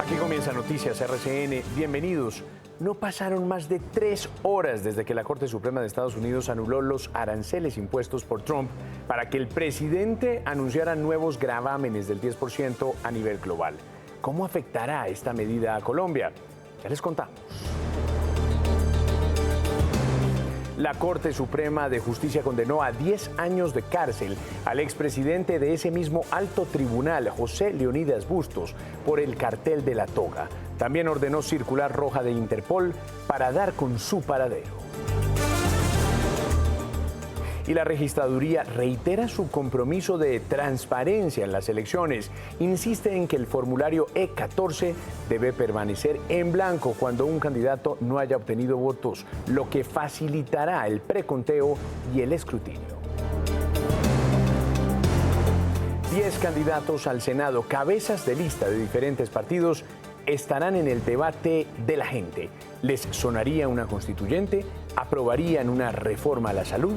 Aquí comienza Noticias RCN. Bienvenidos. No pasaron más de 3 horas desde que la Corte Suprema de Estados Unidos anuló los aranceles impuestos por Trump para que el presidente anunciara nuevos gravámenes del 10% a nivel global. ¿Cómo afectará esta medida a Colombia? Ya les contamos. La Corte Suprema de Justicia condenó a 10 años de cárcel al expresidente de ese mismo alto tribunal, José Leonidas Bustos, por el cartel de la toga. También ordenó circular roja de Interpol para dar con su paradero. Y la registraduría reitera su compromiso de transparencia en las elecciones. Insiste en que el formulario E14 debe permanecer en blanco cuando un candidato no haya obtenido votos, lo que facilitará el preconteo y el escrutinio. 10 candidatos al Senado, cabezas de lista de diferentes partidos, estarán en el debate de la gente. ¿Les sonaría una constituyente? ¿Aprobarían una reforma a la salud?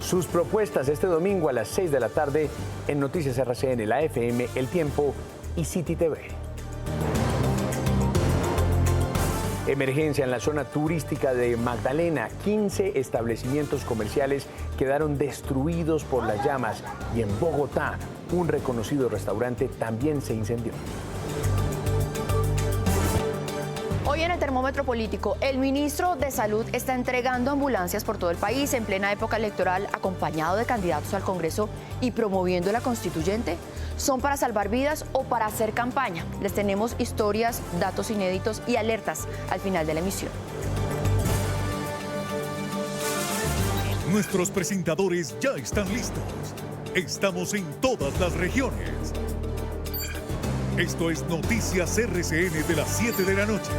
Sus propuestas este domingo a las 6 de la tarde en Noticias RCN, la FM, El Tiempo y City TV. Emergencia en la zona turística de Magdalena. 15 establecimientos comerciales quedaron destruidos por las llamas. Y en Bogotá, un reconocido restaurante también se incendió. Hoy en el termómetro político, el ministro de Salud está entregando ambulancias por todo el país en plena época electoral, acompañado de candidatos al Congreso y promoviendo la constituyente. ¿Son para salvar vidas o para hacer campaña? Les tenemos historias, datos inéditos y alertas al final de la emisión. Nuestros presentadores ya están listos. Estamos en todas las regiones. Esto es Noticias RCN de las 7 de la noche.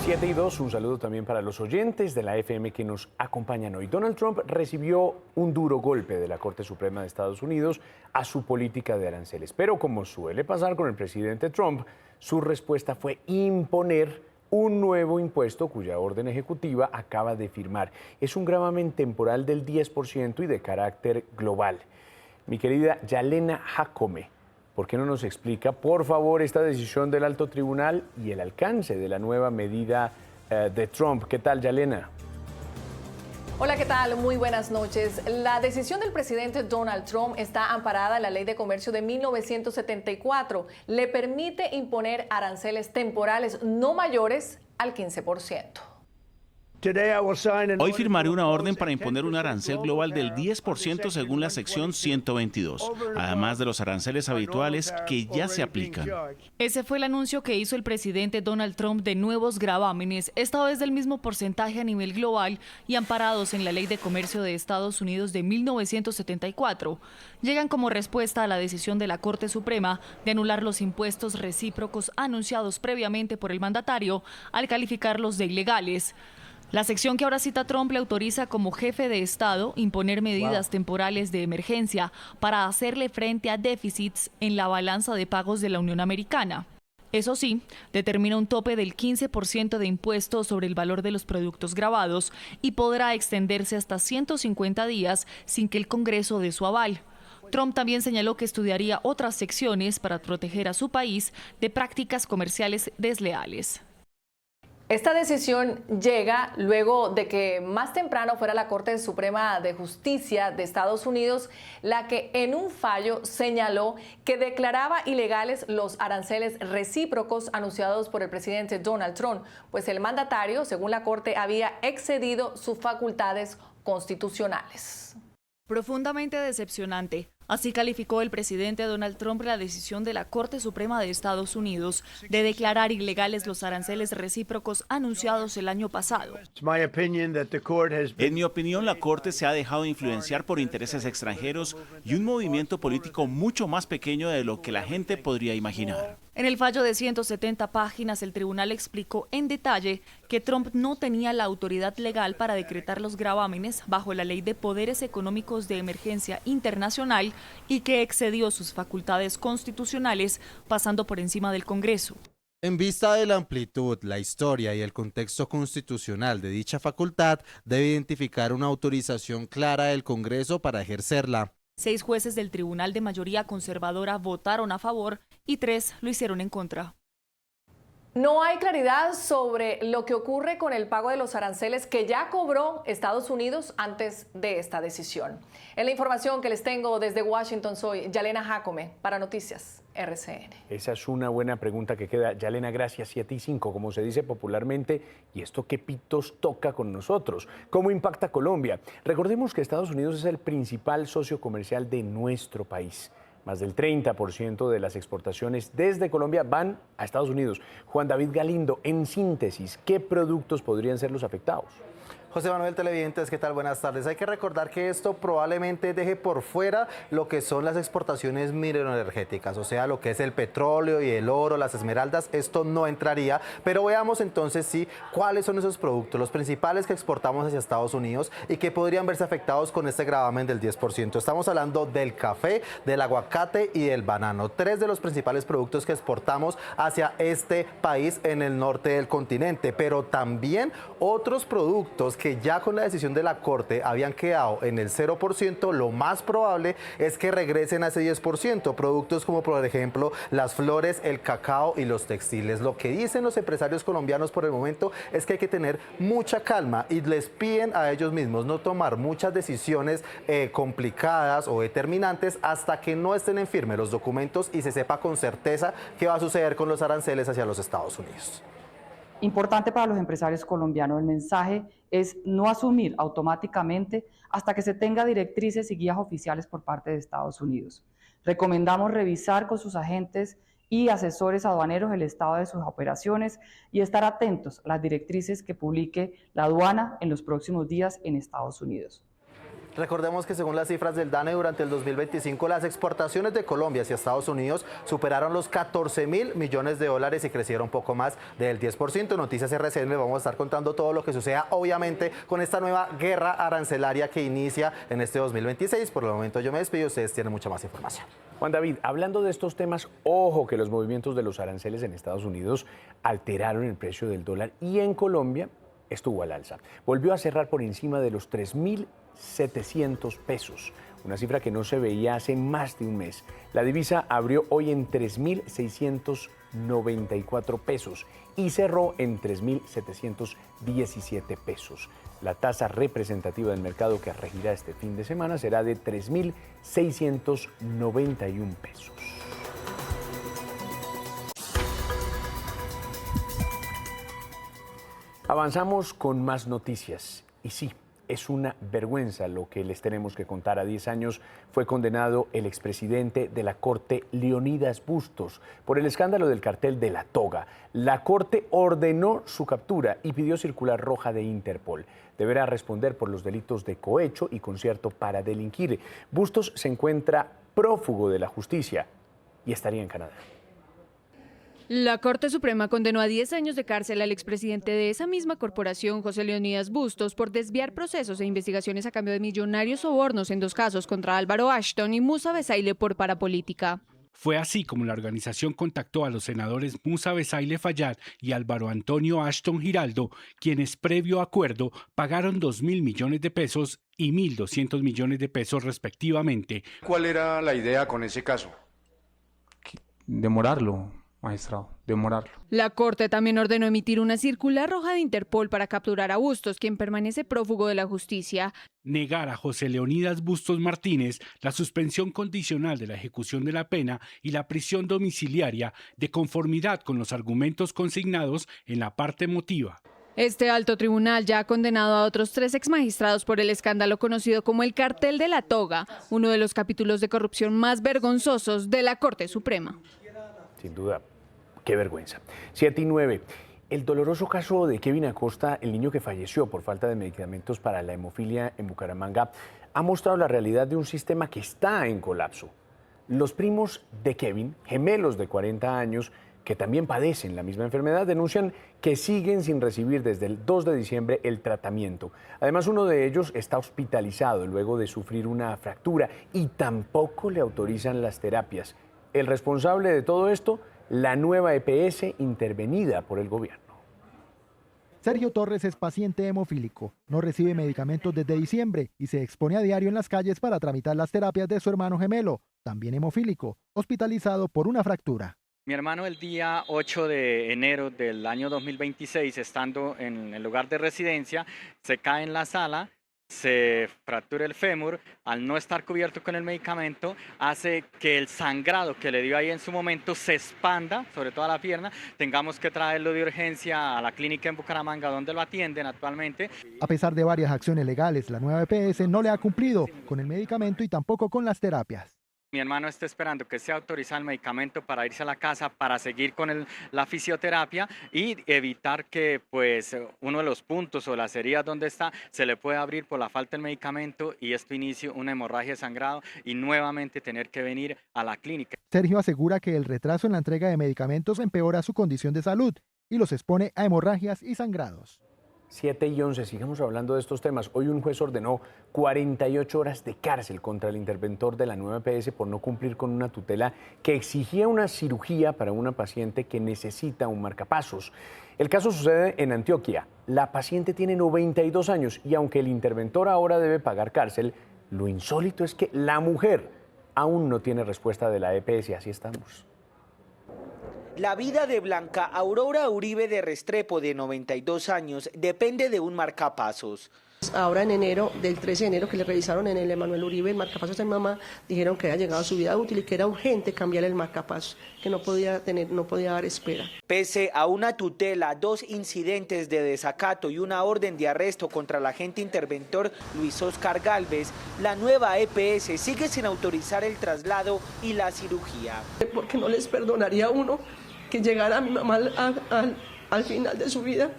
Siete y 2, un saludo también para los oyentes de la FM que nos acompañan hoy. Donald Trump recibió un duro golpe de la Corte Suprema de Estados Unidos a su política de aranceles. Pero como suele pasar con el presidente Trump, su respuesta fue imponer un nuevo impuesto cuya orden ejecutiva acaba de firmar. Es un gravamen temporal del 10% y de carácter global. Mi querida Yalena Jacome, ¿por qué no nos explica, por favor, esta decisión del alto tribunal y el alcance de la nueva medida de Trump? ¿Qué tal, Yalena? Hola, ¿qué tal? Muy buenas noches. La decisión del presidente Donald Trump está amparada en la Ley de Comercio de 1974. Le permite imponer aranceles temporales no mayores al 15%. Hoy firmaré una orden para imponer un arancel global del 10% según la sección 122, además de los aranceles habituales que ya se aplican. Ese fue el anuncio que hizo el presidente Donald Trump de nuevos gravámenes, esta vez del mismo porcentaje a nivel global y amparados en la Ley de Comercio de Estados Unidos de 1974. Llegan como respuesta a la decisión de la Corte Suprema de anular los impuestos recíprocos anunciados previamente por el mandatario al calificarlos de ilegales. La sección que ahora cita Trump le autoriza como jefe de Estado imponer medidas temporales de emergencia para hacerle frente a déficits en la balanza de pagos de la Unión Americana. Eso sí, determina un tope del 15% de impuestos sobre el valor de los productos gravados y podrá extenderse hasta 150 días sin que el Congreso dé su aval. Trump también señaló que estudiaría otras secciones para proteger a su país de prácticas comerciales desleales. Esta decisión llega luego de que más temprano fuera la Corte Suprema de Justicia de Estados Unidos la que en un fallo señaló que declaraba ilegales los aranceles recíprocos anunciados por el presidente Donald Trump, pues el mandatario, según la Corte, había excedido sus facultades constitucionales. Profundamente decepcionante. Así calificó el presidente Donald Trump la decisión de la Corte Suprema de Estados Unidos de declarar ilegales los aranceles recíprocos anunciados el año pasado. En mi opinión, la Corte se ha dejado influenciar por intereses extranjeros y un movimiento político mucho más pequeño de lo que la gente podría imaginar. En el fallo de 170 páginas, el tribunal explicó en detalle que Trump no tenía la autoridad legal para decretar los gravámenes bajo la Ley de Poderes Económicos de Emergencia Internacional y que excedió sus facultades constitucionales pasando por encima del Congreso. En vista de la amplitud, la historia y el contexto constitucional de dicha facultad, debe identificar una autorización clara del Congreso para ejercerla. 6 jueces del tribunal de mayoría conservadora votaron a favor y 3 lo hicieron en contra. No hay claridad sobre lo que ocurre con el pago de los aranceles que ya cobró Estados Unidos antes de esta decisión. En la información que les tengo desde Washington, soy Yalena Jacome para Noticias RCN. Esa es una buena pregunta que queda. Yalena, gracias. 7 y 5, como se dice popularmente. ¿Y esto qué pitos toca con nosotros? ¿Cómo impacta Colombia? Recordemos que Estados Unidos es el principal socio comercial de nuestro país. Más del 30% de las exportaciones desde Colombia van a Estados Unidos. Juan David Galindo, en síntesis, ¿qué productos podrían ser los afectados? José Manuel, televidentes, ¿qué tal? Buenas tardes. Hay que recordar que esto probablemente deje por fuera lo que son las exportaciones mineroenergéticas, o sea, lo que es el petróleo y el oro, las esmeraldas, esto no entraría. Pero veamos entonces sí cuáles son esos productos, los principales que exportamos hacia Estados Unidos y que podrían verse afectados con este gravamen del 10%. Estamos hablando del café, del aguacate y del banano, 3 de los principales productos que exportamos hacia este país en el norte del continente, pero también otros productos que ya con la decisión de la Corte habían quedado en el 0%, lo más probable es que regresen a ese 10%, productos como por ejemplo las flores, el cacao y los textiles. Lo que dicen los empresarios colombianos por el momento es que hay que tener mucha calma y les piden a ellos mismos no tomar muchas decisiones complicadas o determinantes hasta que no estén en firme los documentos y se sepa con certeza qué va a suceder con los aranceles hacia los Estados Unidos. Importante para los empresarios colombianos, el mensaje es no asumir automáticamente hasta que se tenga directrices y guías oficiales por parte de Estados Unidos. Recomendamos revisar con sus agentes y asesores aduaneros el estado de sus operaciones y estar atentos a las directrices que publique la aduana en los próximos días en Estados Unidos. Recordemos que según las cifras del DANE durante el 2025, las exportaciones de Colombia hacia Estados Unidos superaron los 14.000 millones de dólares y crecieron un poco más del 10%. Noticias RCN, les vamos a estar contando todo lo que suceda, obviamente, con esta nueva guerra arancelaria que inicia en este 2026. Por el momento yo me despido, ustedes tienen mucha más información. Juan David, hablando de estos temas, ojo que los movimientos de los aranceles en Estados Unidos alteraron el precio del dólar y en Colombia estuvo al alza. Volvió a cerrar por encima de los 3.700 pesos, una cifra que no se veía hace más de un mes. La divisa abrió hoy en 3.694 pesos y cerró en 3.717 pesos. La tasa representativa del mercado que regirá este fin de semana será de 3.691 pesos. Avanzamos con más noticias. Y sí, es una vergüenza lo que les tenemos que contar. A 10 años fue condenado el expresidente de la Corte, Leonidas Bustos, por el escándalo del cartel de La Toga. La Corte ordenó su captura y pidió circular roja de Interpol. Deberá responder por los delitos de cohecho y concierto para delinquir. Bustos se encuentra prófugo de la justicia y estaría en Canadá. La Corte Suprema condenó a 10 años de cárcel al expresidente de esa misma corporación, José Leonidas Bustos, por desviar procesos e investigaciones a cambio de millonarios sobornos en 2 casos contra Álvaro Ashton y Musa Besaile por parapolítica. Fue así como la organización contactó a los senadores Musa Besaile Fayad y Álvaro Antonio Ashton Giraldo, quienes previo acuerdo pagaron 2.000 millones de pesos y 1.200 millones de pesos respectivamente. ¿Cuál era la idea con ese caso? Demorarlo, magistrado, demorarlo. La Corte también ordenó emitir una circular roja de Interpol para capturar a Bustos, quien permanece prófugo de la justicia. Negar a José Leonidas Bustos Martínez la suspensión condicional de la ejecución de la pena y la prisión domiciliaria de conformidad con los argumentos consignados en la parte motiva. Este alto tribunal ya ha condenado a otros 3 exmagistrados por el escándalo conocido como el cartel de La Toga, uno de los capítulos de corrupción más vergonzosos de la Corte Suprema. Sin duda. Qué vergüenza. 7 y 9. El doloroso caso de Kevin Acosta, el niño que falleció por falta de medicamentos para la hemofilia en Bucaramanga, ha mostrado la realidad de un sistema que está en colapso. Los primos de Kevin, gemelos de 40 años, que también padecen la misma enfermedad, denuncian que siguen sin recibir desde el 2 de diciembre el tratamiento. Además, uno de ellos está hospitalizado luego de sufrir una fractura y tampoco le autorizan las terapias. El responsable de todo esto, la nueva EPS intervenida por el gobierno. Sergio Torres es paciente hemofílico, no recibe medicamentos desde diciembre y se expone a diario en las calles para tramitar las terapias de su hermano gemelo, también hemofílico, hospitalizado por una fractura. Mi hermano el día 8 de enero del año 2026, estando en el lugar de residencia, se cae en la sala, se fractura el fémur, al no estar cubierto con el medicamento, hace que el sangrado que le dio ahí en su momento se expanda sobre toda la pierna, tengamos que traerlo de urgencia a la clínica en Bucaramanga donde lo atienden actualmente. A pesar de varias acciones legales, la nueva EPS no le ha cumplido con el medicamento y tampoco con las terapias. Mi hermano está esperando que sea autorizado el medicamento para irse a la casa, para seguir con la fisioterapia y evitar que pues uno de los puntos o las heridas donde está se le pueda abrir por la falta del medicamento y esto inicie una hemorragia de sangrado y nuevamente tener que venir a la clínica. Sergio asegura que el retraso en la entrega de medicamentos empeora su condición de salud y los expone a hemorragias y sangrados. 7:11, sigamos hablando de estos temas. Hoy un juez ordenó 48 horas de cárcel contra el interventor de la nueva EPS por no cumplir con una tutela que exigía una cirugía para una paciente que necesita un marcapasos. El caso sucede en Antioquia. La paciente tiene 92 años y aunque el interventor ahora debe pagar cárcel, lo insólito es que la mujer aún no tiene respuesta de la EPS. Así estamos. La vida de Blanca Aurora Uribe de Restrepo, de 92 años, depende de un marcapasos. Ahora en enero, del 13 de enero que le revisaron en el Emanuel Uribe el marcapasos de mi mamá, dijeron que había llegado a su vida útil y que era urgente cambiar el marcapasos, que no podía dar espera. Pese a una tutela, 2 incidentes de desacato y una orden de arresto contra el agente interventor Luis Oscar Gálvez, la nueva EPS sigue sin autorizar el traslado y la cirugía. Porque no les perdonaría a uno que llegara a mi mamá al final de su vida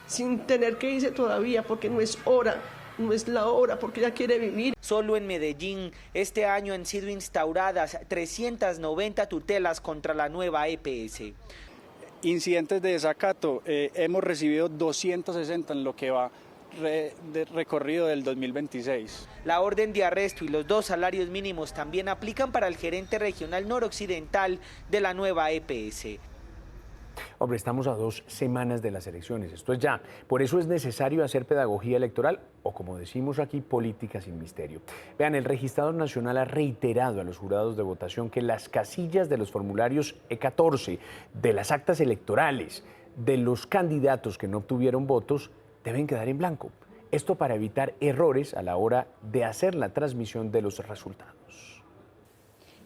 sin tener que irse todavía, porque no es hora, no es la hora, porque ella quiere vivir. Solo en Medellín, este año han sido instauradas 390 tutelas contra la nueva EPS. Incidentes de desacato, hemos recibido 260 en lo que va de recorrido del 2026. La orden de arresto y los 2 salarios mínimos también aplican para el gerente regional noroccidental de la nueva EPS. Hombre, estamos a 2 semanas de las elecciones, esto es ya. Por eso es necesario hacer pedagogía electoral o, como decimos aquí, política sin misterio. Vean, el registrador nacional ha reiterado a los jurados de votación que las casillas de los formularios E14, de las actas electorales, de los candidatos que no obtuvieron votos, deben quedar en blanco. Esto para evitar errores a la hora de hacer la transmisión de los resultados.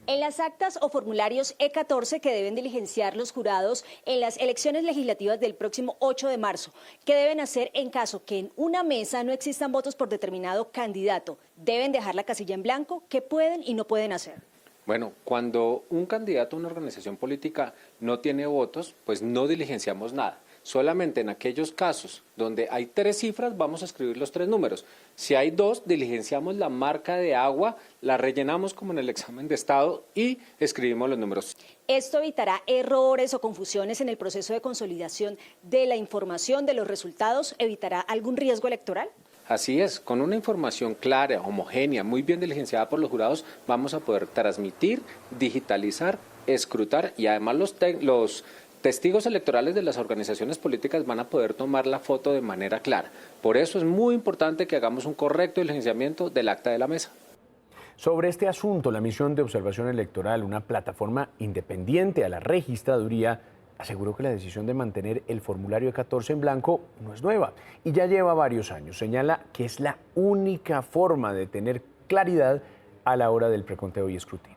En las actas o formularios E14 que deben diligenciar los jurados en las elecciones legislativas del próximo 8 de marzo, ¿qué deben hacer en caso que en una mesa no existan votos por determinado candidato? ¿Deben dejar la casilla en blanco? ¿Qué pueden y no pueden hacer? Bueno, cuando un candidato a una organización política no tiene votos, pues no diligenciamos nada. Solamente en aquellos casos donde hay 3 cifras vamos a escribir los 3 números. Si hay 2, diligenciamos la marca de agua, la rellenamos como en el examen de estado y escribimos los números. Esto evitará errores o confusiones en el proceso de consolidación de la información de los resultados, ¿evitará algún riesgo electoral? Así es, con una información clara, homogénea, muy bien diligenciada por los jurados, vamos a poder transmitir, digitalizar, escrutar y además los testigos electorales de las organizaciones políticas van a poder tomar la foto de manera clara. Por eso es muy importante que hagamos un correcto diligenciamiento del acta de la mesa. Sobre este asunto, la Misión de Observación Electoral, una plataforma independiente a la registraduría, aseguró que la decisión de mantener el formulario E14 en blanco no es nueva y ya lleva varios años. Señala que es la única forma de tener claridad a la hora del preconteo y escrutinio.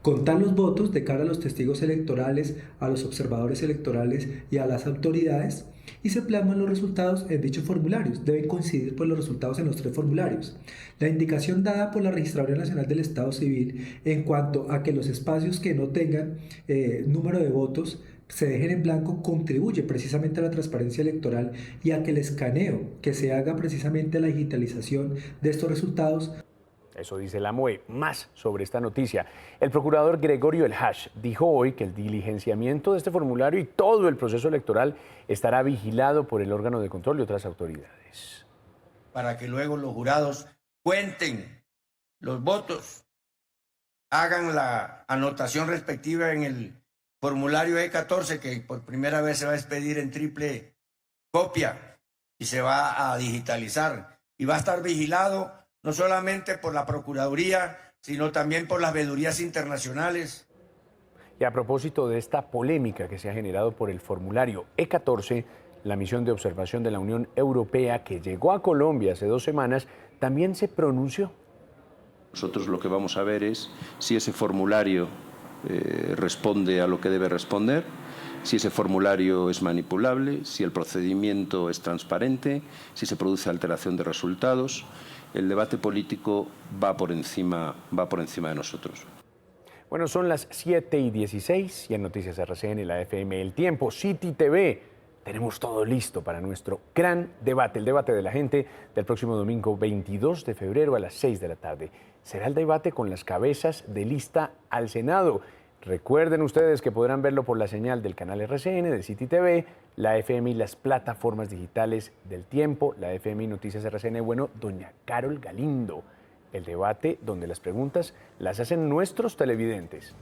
Contar los votos de cara a los testigos electorales, a los observadores electorales y a las autoridades y se plasman los resultados en dichos formularios. Deben coincidir pues, los resultados en los 3 formularios. La indicación dada por la Registraduría Nacional del Estado Civil en cuanto a que los espacios que no tengan número de votos se dejen en blanco contribuye precisamente a la transparencia electoral y a que el escaneo que se haga precisamente la digitalización de estos resultados. Eso dice la MOE. Más sobre esta noticia. El procurador Gregorio El Hash dijo hoy que el diligenciamiento de este formulario y todo el proceso electoral estará vigilado por el órgano de control y otras autoridades. Para que luego los jurados cuenten los votos, hagan la anotación respectiva en el formulario E14 que por primera vez se va a expedir en triple copia y se va a digitalizar. Y va a estar vigilado no solamente por la Procuraduría, sino también por las veedurías internacionales. Y a propósito de esta polémica que se ha generado por el formulario E14, la misión de observación de la Unión Europea que llegó a Colombia hace 2 semanas también se pronunció. Nosotros lo que vamos a ver es si ese formulario responde a lo que debe responder, si ese formulario es manipulable, si el procedimiento es transparente, si se produce alteración de resultados. El debate político va por encima de nosotros. Bueno, son las 7:16 y en Noticias RCN, la FM, El Tiempo, City TV. Tenemos todo listo para nuestro gran debate, el debate de la gente del próximo domingo 22 de febrero a las 6 de la tarde. Será el debate con las cabezas de lista al Senado. Recuerden ustedes que podrán verlo por la señal del canal RCN, de City TV, la FM y las plataformas digitales del Tiempo, la FM y Noticias RCN. Bueno, doña Carol Galindo, el debate donde las preguntas las hacen nuestros televidentes.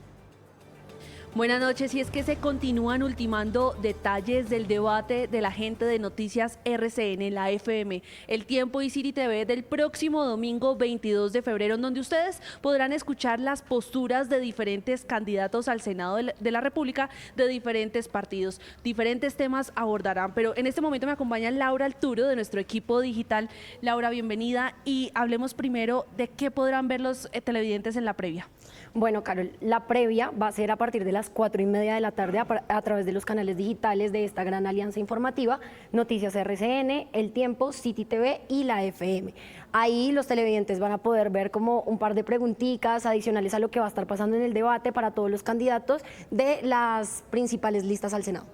Buenas noches, y es que se continúan ultimando detalles del debate de la gente de Noticias RCN, la FM, El Tiempo y City TV del próximo domingo 22 de febrero, en donde ustedes podrán escuchar las posturas de diferentes candidatos al Senado de la República de diferentes partidos. Diferentes temas abordarán, pero en este momento me acompaña Laura Alturo de nuestro equipo digital. Laura, bienvenida, y hablemos primero de qué podrán ver los televidentes en la previa. Bueno, Carol, la previa va a ser a partir de las 4:30 de la tarde a través de los canales digitales de esta gran alianza informativa, Noticias RCN, El Tiempo, City TV y la FM. Ahí los televidentes van a poder ver como un par de preguntitas adicionales a lo que va a estar pasando en el debate para todos los candidatos de las principales listas al Senado.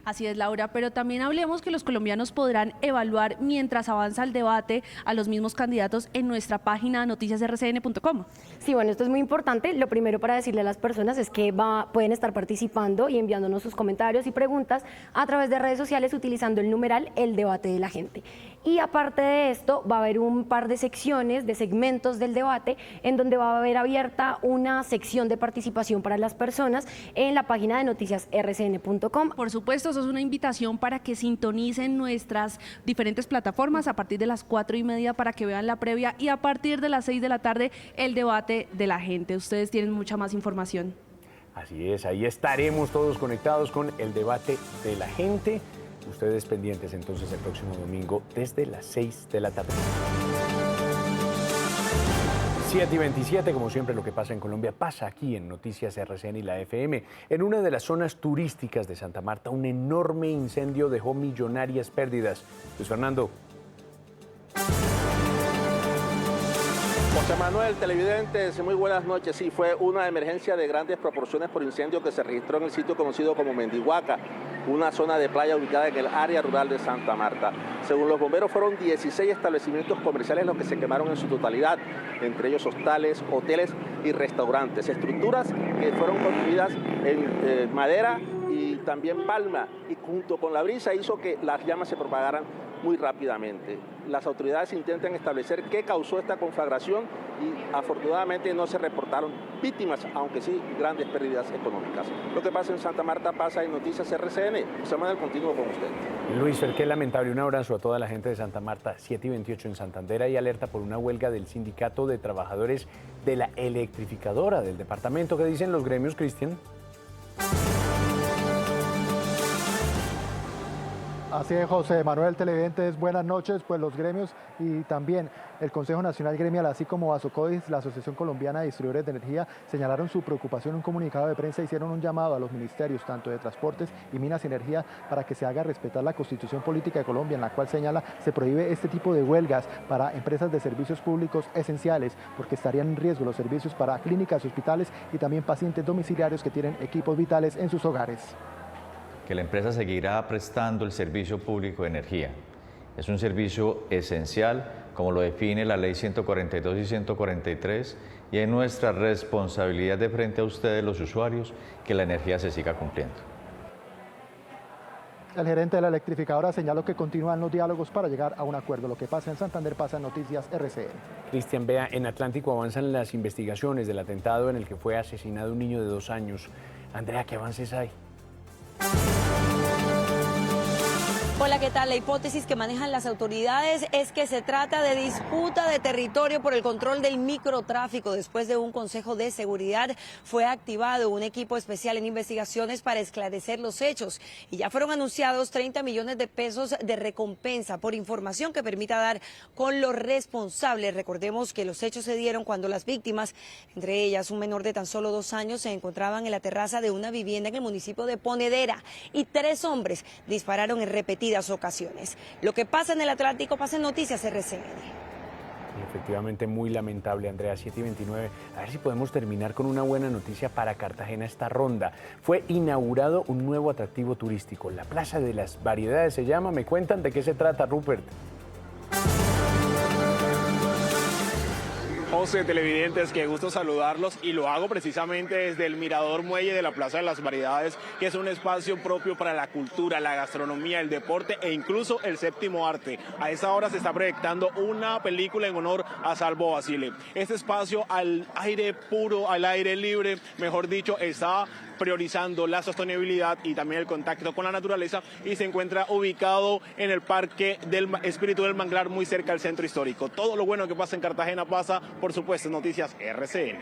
Así es, Laura, pero también hablemos que los colombianos podrán evaluar mientras avanza el debate a los mismos candidatos en nuestra página noticiasrcn.com. Sí, bueno, esto es muy importante. Lo primero para decirle a las personas es que pueden estar participando y enviándonos sus comentarios y preguntas a través de redes sociales utilizando el numeral El Debate de la Gente. Y aparte de esto, va a haber un par de secciones, de segmentos del debate, en donde va a haber abierta una sección de participación para las personas en la página de noticiasrcn.com. Por supuesto, eso es una invitación para que sintonicen nuestras diferentes plataformas a partir de las 4:30 para que vean la previa, y a partir de las 6 de la tarde el debate de la gente. Ustedes tienen mucha más información. Así es, ahí estaremos todos conectados con el debate de la gente. Ustedes pendientes entonces el próximo domingo desde las 6 de la tarde. 7:27, como siempre lo que pasa en Colombia pasa aquí en Noticias RCN y la FM. En una de las zonas turísticas de Santa Marta, un enorme incendio dejó millonarias pérdidas. Luis Fernando. José Manuel, televidentes, muy buenas noches. Sí, fue una emergencia de grandes proporciones por incendio que se registró en el sitio conocido como Mendihuaca, una zona de playa ubicada en el área rural de Santa Marta. Según los bomberos, fueron 16 establecimientos comerciales los que se quemaron en su totalidad, entre ellos hostales, hoteles y restaurantes. Estructuras que fueron construidas en madera y también palma, y junto con la brisa hizo que las llamas se propagaran muy rápidamente. Las autoridades intentan establecer qué causó esta conflagración y afortunadamente no se reportaron víctimas, aunque sí grandes pérdidas económicas. Lo que pasa en Santa Marta pasa en Noticias RCN. José Manuel, continúo con usted. Luis Fer, qué lamentable. Un abrazo a toda la gente de Santa Marta. 7:28 en Santander, hay alerta por una huelga del Sindicato de Trabajadores de la Electrificadora del departamento. ¿Qué dicen los gremios, Cristian? Así es, José Manuel, televidentes, buenas noches. Pues los gremios y también el Consejo Nacional Gremial, así como Asocodis, la Asociación Colombiana de Distribuidores de Energía, señalaron su preocupación en un comunicado de prensa, hicieron un llamado a los ministerios, tanto de Transportes y Minas y Energía, para que se haga respetar la Constitución Política de Colombia, en la cual señala se prohíbe este tipo de huelgas para empresas de servicios públicos esenciales, porque estarían en riesgo los servicios para clínicas, hospitales y también pacientes domiciliarios que tienen equipos vitales en sus hogares. Que la empresa seguirá prestando el servicio público de energía. Es un servicio esencial, como lo define la Ley 142 y 143, y es nuestra responsabilidad de frente a ustedes, los usuarios, que la energía se siga cumpliendo. El gerente de la electrificadora señaló que continúan los diálogos para llegar a un acuerdo. Lo que pasa en Santander pasa en Noticias RCN. Cristian, vea, en Atlántico avanzan las investigaciones del atentado en el que fue asesinado un niño de 2 años. Andrea, ¿qué avances hay? Hola, ¿qué tal? La hipótesis que manejan las autoridades es que se trata de disputa de territorio por el control del microtráfico. Después de un consejo de seguridad fue activado un equipo especial en investigaciones para esclarecer los hechos y ya fueron anunciados 30 millones de pesos de recompensa por información que permita dar con los responsables. Recordemos que los hechos se dieron cuando las víctimas, entre ellas un menor de tan solo 2 años, se encontraban en la terraza de una vivienda en el municipio de Ponedera y 3 hombres dispararon en repetidas ocasiones. Lo que pasa en el Atlántico pasa en Noticias RCN. Efectivamente, muy lamentable, Andrea. 7:29. A ver si podemos terminar con una buena noticia para Cartagena esta ronda. Fue inaugurado un nuevo atractivo turístico. La Plaza de las Variedades se llama. ¿Me cuentan de qué se trata, Rupert? José, televidentes, qué gusto saludarlos y lo hago precisamente desde el Mirador Muelle de la Plaza de las Variedades, que es un espacio propio para la cultura, la gastronomía, el deporte e incluso el séptimo arte. A esa hora se está proyectando una película en honor a Salvo Basile. Este espacio al aire puro, al aire libre, mejor dicho, está priorizando la sostenibilidad y también el contacto con la naturaleza y se encuentra ubicado en el Parque del Espíritu del Manglar, muy cerca del centro histórico. Todo lo bueno que pasa en Cartagena pasa, por supuesto, en Noticias RCN.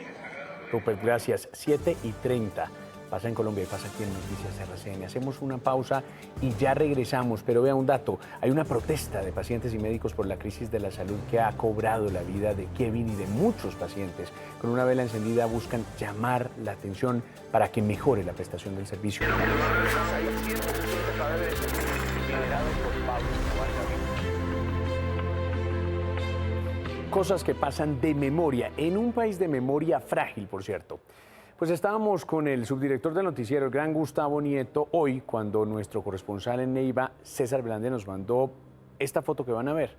Rupert, gracias. 7:30. Pasa en Colombia y pasa aquí en Noticias RCN. Hacemos una pausa y ya regresamos, pero vea un dato. Hay una protesta de pacientes y médicos por la crisis de la salud que ha cobrado la vida de Kevin y de muchos pacientes. Con una vela encendida buscan llamar la atención para que mejore la prestación del servicio. Cosas que pasan de memoria, en un país de memoria frágil, por cierto. Pues estábamos con el subdirector del noticiero, el gran Gustavo Nieto, hoy cuando nuestro corresponsal en Neiva, César Velandia, nos mandó esta foto que van a ver.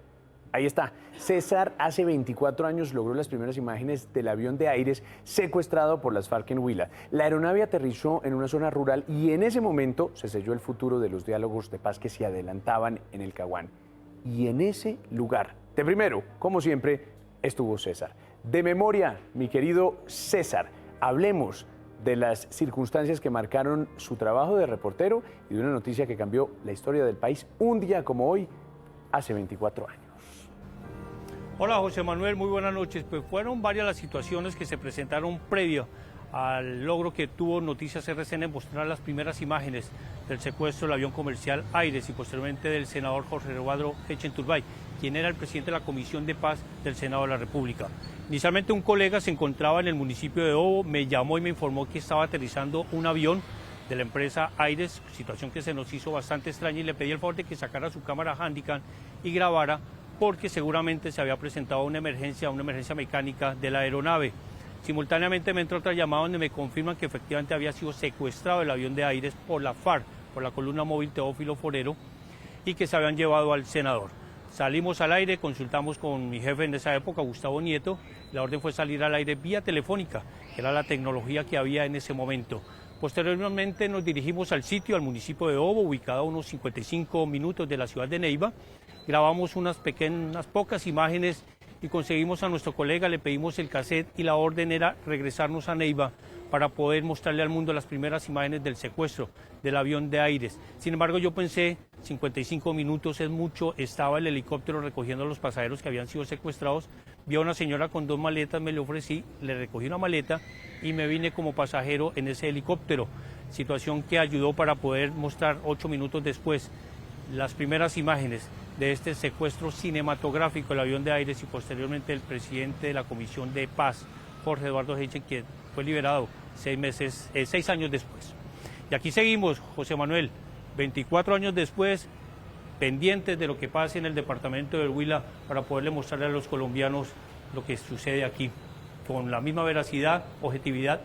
Ahí está. César hace 24 años logró las primeras imágenes del avión de Aires secuestrado por las FARC en Huila. La aeronave aterrizó en una zona rural y en ese momento se selló el futuro de los diálogos de paz que se adelantaban en el Caguán. Y en ese lugar, de primero, como siempre, estuvo César. De memoria, mi querido César, hablemos de las circunstancias que marcaron su trabajo de reportero y de una noticia que cambió la historia del país un día como hoy, hace 24 años. Hola José Manuel, muy buenas noches. Pues fueron varias las situaciones que se presentaron previo al logro que tuvo Noticias RCN en mostrar las primeras imágenes del secuestro del avión comercial Aires y posteriormente del senador Jorge Eduardo Echenturbay, quien era el presidente de la Comisión de Paz del Senado de la República. Inicialmente un colega se encontraba en el municipio de Obo, me llamó y me informó que estaba aterrizando un avión de la empresa Aires, situación que se nos hizo bastante extraña y le pedí el favor de que sacara su cámara Handycam y grabara porque seguramente se había presentado una emergencia mecánica de la aeronave. Simultáneamente me entró otra llamada donde me confirman que efectivamente había sido secuestrado el avión de Aires por la FARC, por la columna móvil Teófilo Forero, y que se habían llevado al senador. Salimos al aire, consultamos con mi jefe en esa época, Gustavo Nieto. La orden fue salir al aire vía telefónica, que era la tecnología que había en ese momento. Posteriormente nos dirigimos al sitio, al municipio de Obo, ubicado a unos 55 minutos de la ciudad de Neiva. Grabamos unas pocas imágenes y conseguimos a nuestro colega, le pedimos el cassette y la orden era regresarnos a Neiva para poder mostrarle al mundo las primeras imágenes del secuestro del avión de Aires. Sin embargo, yo pensé, 55 minutos es mucho, estaba el helicóptero recogiendo a los pasajeros que habían sido secuestrados, vi a una señora con 2 maletas, me le ofrecí, le recogí una maleta y me vine como pasajero en ese helicóptero, situación que ayudó para poder mostrar 8 minutos después las primeras imágenes de este secuestro cinematográfico del avión de Aires y posteriormente el presidente de la Comisión de Paz, Jorge Eduardo Heichen, quien fue liberado 6 años después. Y aquí seguimos, José Manuel, 24 años después, pendientes de lo que pase en el departamento del Huila para poderle mostrarle a los colombianos lo que sucede aquí, con la misma veracidad, objetividad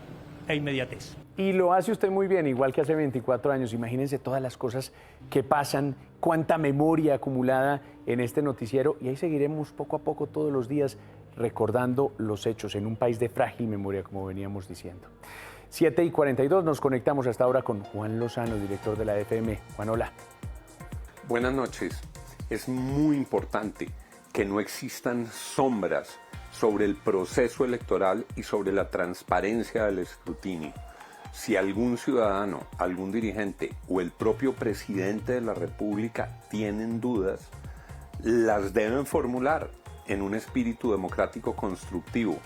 e inmediatez. Y lo hace usted muy bien, igual que hace 24 años. Imagínense todas las cosas que pasan, cuánta memoria acumulada en este noticiero. Y ahí seguiremos poco a poco todos los días recordando los hechos en un país de frágil memoria, como veníamos diciendo. 7:42, nos conectamos hasta ahora con Juan Lozano, director de la FM. Juan, hola. Buenas noches. Es muy importante que no existan sombras sobre el proceso electoral y sobre la transparencia del escrutinio. Si algún ciudadano, algún dirigente o el propio presidente de la República tienen dudas, las deben formular en un espíritu democrático constructivo,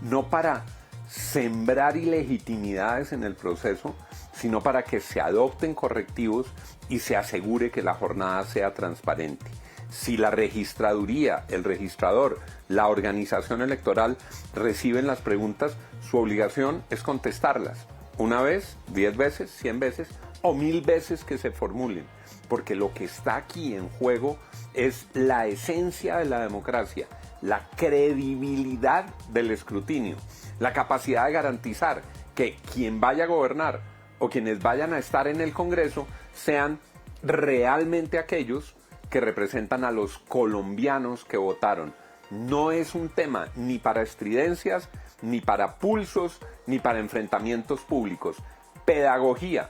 no para sembrar ilegitimidades en el proceso, sino para que se adopten correctivos y se asegure que la jornada sea transparente. Si la registraduría, el registrador, la organización electoral reciben las preguntas, su obligación es contestarlas. Una vez, 10 veces, 100 veces o 1000 veces que se formulen. Porque lo que está aquí en juego es la esencia de la democracia, la credibilidad del escrutinio, la capacidad de garantizar que quien vaya a gobernar o quienes vayan a estar en el Congreso sean realmente aquellos que representan a los colombianos que votaron. No es un tema ni para estridencias, ni para pulsos, ni para enfrentamientos públicos. Pedagogía,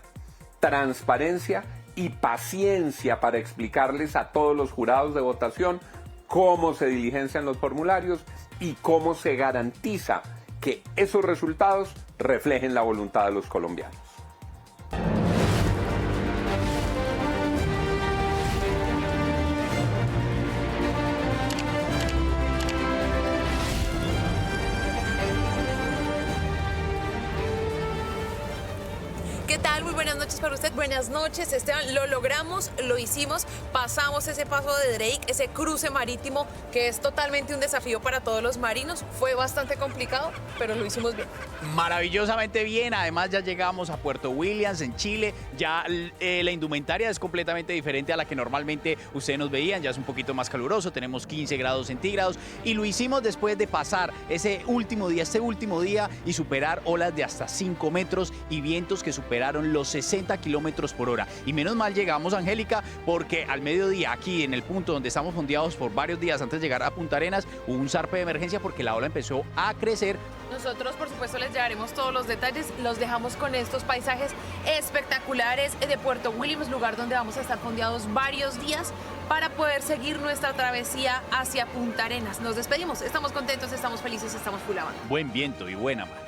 transparencia y paciencia para explicarles a todos los jurados de votación cómo se diligencian los formularios y cómo se garantiza que esos resultados reflejen la voluntad de los colombianos. ¿Qué tal? Muy buenas noches para usted. Buenas noches, Esteban. Lo logramos, lo hicimos, pasamos ese paso de Drake, ese cruce marítimo que es totalmente un desafío para todos los marinos. Fue bastante complicado, pero lo hicimos bien. Maravillosamente bien. Además ya llegamos a Puerto Williams, en Chile. Ya la indumentaria es completamente diferente a la que normalmente ustedes nos veían. Ya es un poquito más caluroso, tenemos 15 grados centígrados y lo hicimos después de pasar este último día y superar olas de hasta 5 metros y vientos que superaron los 60 kilómetros por hora. Y menos mal llegamos, Angélica, porque al mediodía, aquí en el punto donde estamos fondeados por varios días antes de llegar a Punta Arenas, hubo un zarpe de emergencia porque la ola empezó a crecer. Nosotros, por supuesto, les llevaremos todos los detalles. Los dejamos con estos paisajes espectaculares de Puerto Williams, lugar donde vamos a estar fondeados varios días para poder seguir nuestra travesía hacia Punta Arenas. Nos despedimos. Estamos contentos, estamos felices, estamos full banda. Buen viento y buena mar.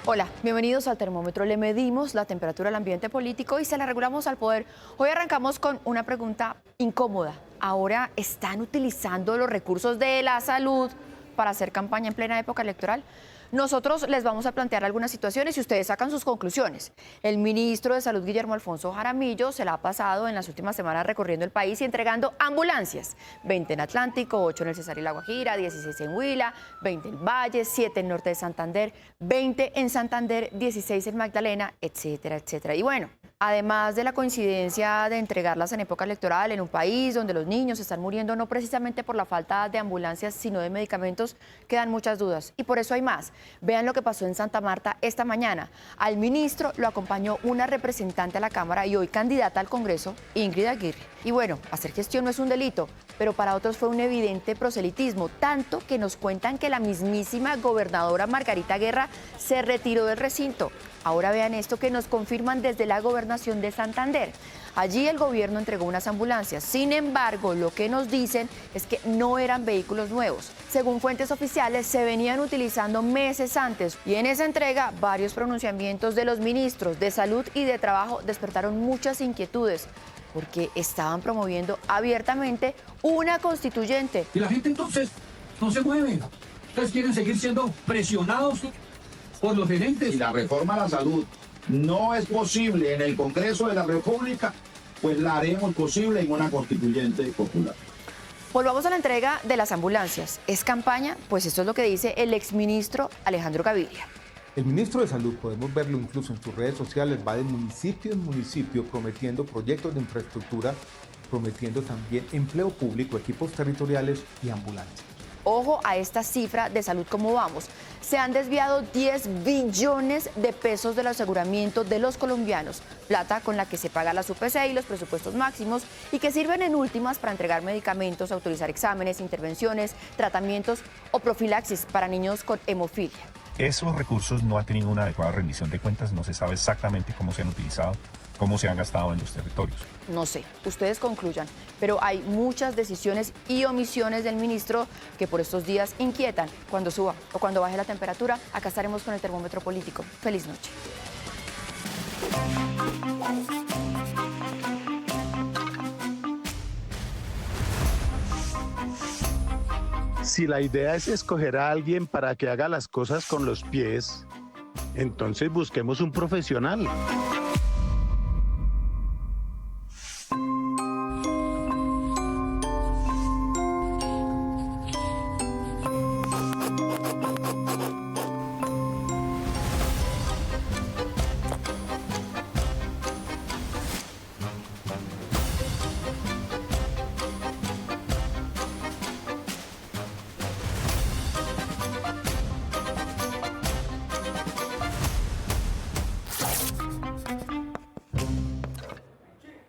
Hola, bienvenidos al termómetro. Le medimos la temperatura al ambiente político y se la regulamos al poder. Hoy arrancamos con una pregunta incómoda. Ahora están utilizando los recursos de la salud para hacer campaña en plena época electoral. Nosotros les vamos a plantear algunas situaciones y ustedes sacan sus conclusiones. El ministro de Salud, Guillermo Alfonso Jaramillo, se la ha pasado en las últimas semanas recorriendo el país y entregando ambulancias. 20 en Atlántico, 8 en el Cesar y La Guajira, 16 en Huila, 20 en Valle, 7 en Norte de Santander, 20 en Santander, 16 en Magdalena, etcétera, etcétera. Y bueno, además de la coincidencia de entregarlas en época electoral en un país donde los niños están muriendo no precisamente por la falta de ambulancias, sino de medicamentos, quedan muchas dudas. Y por eso hay más. Vean lo que pasó en Santa Marta esta mañana. Al ministro lo acompañó una representante a la Cámara y hoy candidata al Congreso, Ingrid Aguirre. Y bueno, hacer gestión no es un delito, pero para otros fue un evidente proselitismo, tanto que nos cuentan que la mismísima gobernadora Margarita Guerra se retiró del recinto. Ahora vean esto que nos confirman desde la gobernación de Santander. Allí el gobierno entregó unas ambulancias. Sin embargo, lo que nos dicen es que no eran vehículos nuevos. Según fuentes oficiales, se venían utilizando meses antes. Y en esa entrega, varios pronunciamientos de los ministros de Salud y de Trabajo despertaron muchas inquietudes, porque estaban promoviendo abiertamente una constituyente. Y la gente entonces no se mueve. Ustedes quieren seguir siendo presionados por los gerentes. Si la reforma a la salud no es posible en el Congreso de la República, pues la haremos posible en una constituyente popular. Volvamos a la entrega de las ambulancias. ¿Es campaña? Pues esto es lo que dice el exministro Alejandro Gaviria. El ministro de Salud, podemos verlo incluso en sus redes sociales, va de municipio en municipio prometiendo proyectos de infraestructura, prometiendo también empleo público, equipos territoriales y ambulancias. Ojo a esta cifra de salud, ¿cómo vamos? Se han desviado 10 billones de pesos del aseguramiento de los colombianos, plata con la que se paga la UPC y los presupuestos máximos y que sirven en últimas para entregar medicamentos, autorizar exámenes, intervenciones, tratamientos o profilaxis para niños con hemofilia. Esos recursos no han tenido una adecuada rendición de cuentas, no se sabe exactamente cómo se han utilizado. cómo se han gastado en los territorios. No sé, ustedes concluyan, pero hay muchas decisiones y omisiones del ministro que por estos días inquietan. Cuando suba o cuando baje la temperatura, acá estaremos con el termómetro político. Feliz noche. Si la idea es escoger a alguien para que haga las cosas con los pies, entonces busquemos un profesional.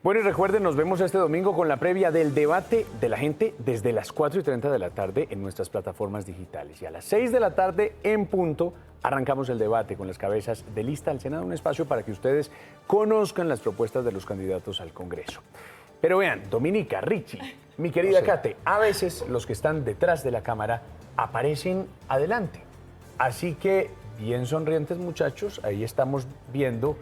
Bueno, y recuerden, nos vemos este domingo con la previa del debate de la gente desde las 4:30 de la tarde en nuestras plataformas digitales. Y a las 6 de la tarde en punto arrancamos el debate con las cabezas de lista al Senado, un espacio para que ustedes conozcan las propuestas de los candidatos al Congreso. Pero vean, Dominica, Richie, mi querida Kate, a veces los que están detrás de la cámara aparecen adelante. Así que, bien sonrientes muchachos, ahí estamos viendo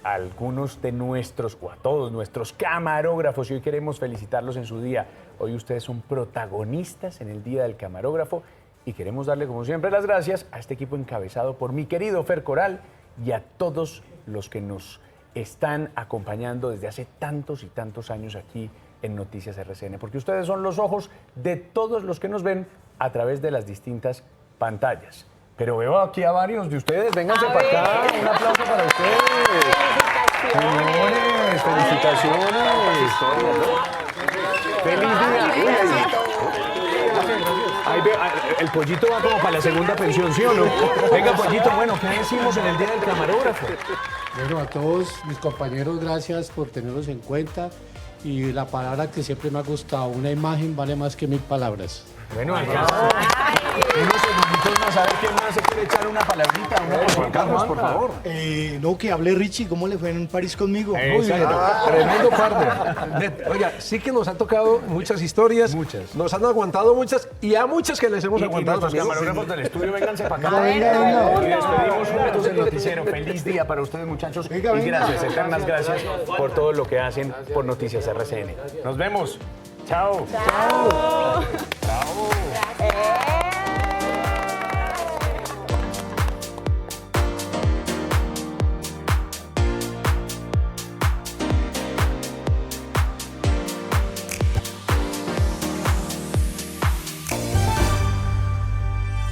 algunos de nuestros, o a todos nuestros camarógrafos, y hoy queremos felicitarlos en su día. Hoy ustedes son protagonistas en el Día del Camarógrafo y queremos darle, como siempre, las gracias a este equipo encabezado por mi querido Fer Coral y a todos los que nos están acompañando desde hace tantos y tantos años aquí en Noticias RCN, porque ustedes son los ojos de todos los que nos ven a través de las distintas pantallas. Pero veo aquí a varios de ustedes. Vénganse para acá. Un aplauso para ustedes. Señores, felicitaciones. ¡Feliz día! Ahí ve, el pollito va como para la segunda pensión, ¿sí o no? Venga, pollito, bueno, ¿qué decimos en el Día del Camarógrafo? Bueno, a todos mis compañeros, gracias por tenerlos en cuenta. Y la palabra que siempre me ha gustado, una imagen vale más que 1000 palabras. Bueno, acá unos segunditos más, a ver quién más se quiere echar una palabrita. Juan Carlos, por favor. No, que hable Richie, ¿cómo le fue en París conmigo? Muy bien, tremendo partner. Oiga, sí que nos ha tocado muchas historias. Muchas. Nos han aguantado muchas y a muchas que les hemos aguantado. Los camarógrafos del estudio, vénganse para acá. Y despedimos juntos el noticiero. Feliz día para ustedes, muchachos. Y gracias, eternas gracias por todo lo que hacen por Noticias RCN. Nos vemos. Chao. Chao. Chao.